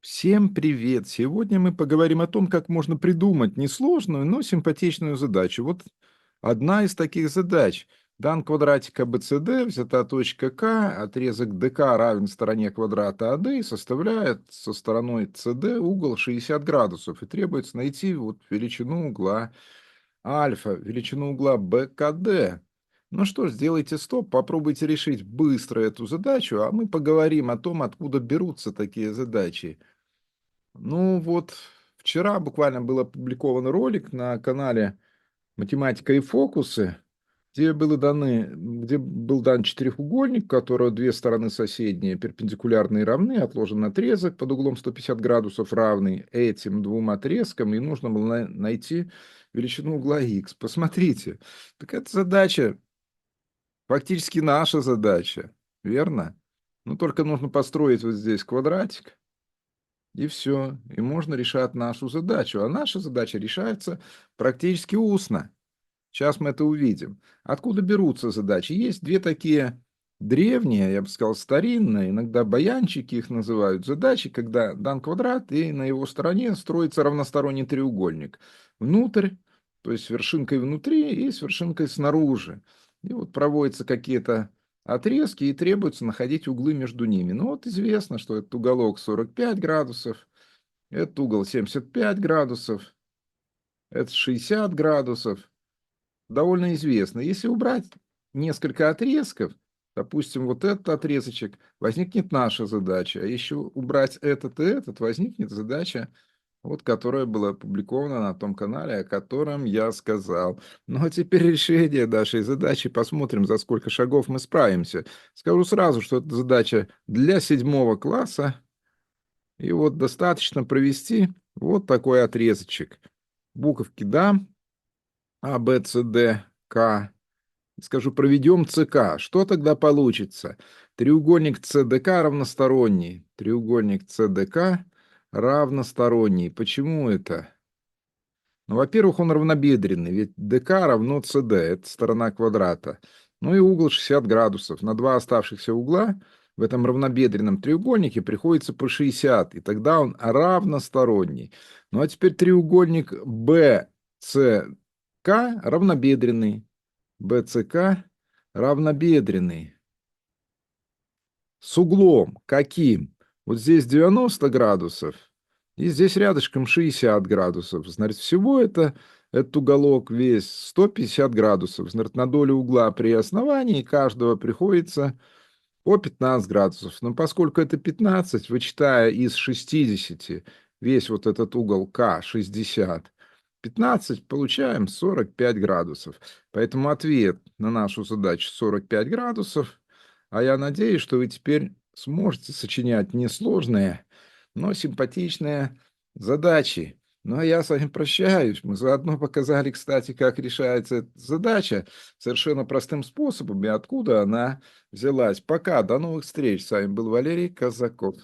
Всем привет! Сегодня мы поговорим о том, как можно придумать несложную, но симпатичную задачу. Вот одна из таких задач. Дан квадратик ABCD, взята точка К, отрезок ДК равен стороне квадрата АД и составляет со стороной CD угол 60 градусов. И требуется найти вот величину угла альфа, величину угла БКД. Ну что ж, сделайте стоп, попробуйте решить быстро эту задачу, а мы поговорим о том, откуда берутся такие задачи. Ну вот, вчера буквально был опубликован ролик на канале «Математика и фокусы», где был дан четырехугольник, у которого две стороны соседние, перпендикулярные и равны, отложен отрезок под углом 150 градусов равный этим двум отрезкам, и нужно было найти величину угла х. Посмотрите, так эта задача фактически наша задача, верно? Ну, только нужно построить вот здесь квадратик, и все, и можно решать нашу задачу. А наша задача решается практически устно. Сейчас мы это увидим. Откуда берутся задачи? Есть две такие древние, я бы сказал, старинные, иногда баянчики их называют, задачи, когда дан квадрат, и на его стороне строится равносторонний треугольник. Внутрь, то есть с вершинкой внутри и с вершинкой снаружи. И вот проводятся какие-то отрезки, и требуется находить углы между ними. Ну вот известно, что этот уголок 45 градусов, этот угол 75 градусов, это 60 градусов. Довольно известно. Если убрать несколько отрезков, допустим, вот этот отрезочек, возникнет наша задача. А еще убрать этот и этот, возникнет задача, вот, которая была опубликована на том канале, о котором я сказал. Ну, а теперь решение нашей задачи. Посмотрим, за сколько шагов мы справимся. Скажу сразу, что это задача для 7 класса. И вот достаточно провести вот такой отрезочек. Буковки дам. А, Б, С, Д, К. Скажу, проведем ЦК. Что тогда получится? Треугольник ЦДК равносторонний. Треугольник ЦДК равносторонний. Почему это? Ну, во-первых, он равнобедренный, ведь ДК равно СД, это сторона квадрата. Ну и угол 60 градусов. На два оставшихся угла в этом равнобедренном треугольнике приходится по 60, и тогда он равносторонний. Ну а теперь треугольник BCK равнобедренный. BCK равнобедренный. С углом каким? Вот здесь 90 градусов, и здесь рядышком 60 градусов. Значит, всего этот уголок весь 150 градусов. Значит, на долю угла при основании каждого приходится по 15 градусов. Но поскольку это 15, вычитая из 60 весь вот этот угол К 60, 15, получаем 45 градусов. Поэтому ответ на нашу задачу 45 градусов. А я надеюсь, что вы теперь сможете сочинять несложные, но симпатичные задачи. Ну, а я с вами прощаюсь. Мы заодно показали, кстати, как решается эта задача совершенно простым способом и откуда она взялась. Пока, до новых встреч. С вами был Валерий Казаков.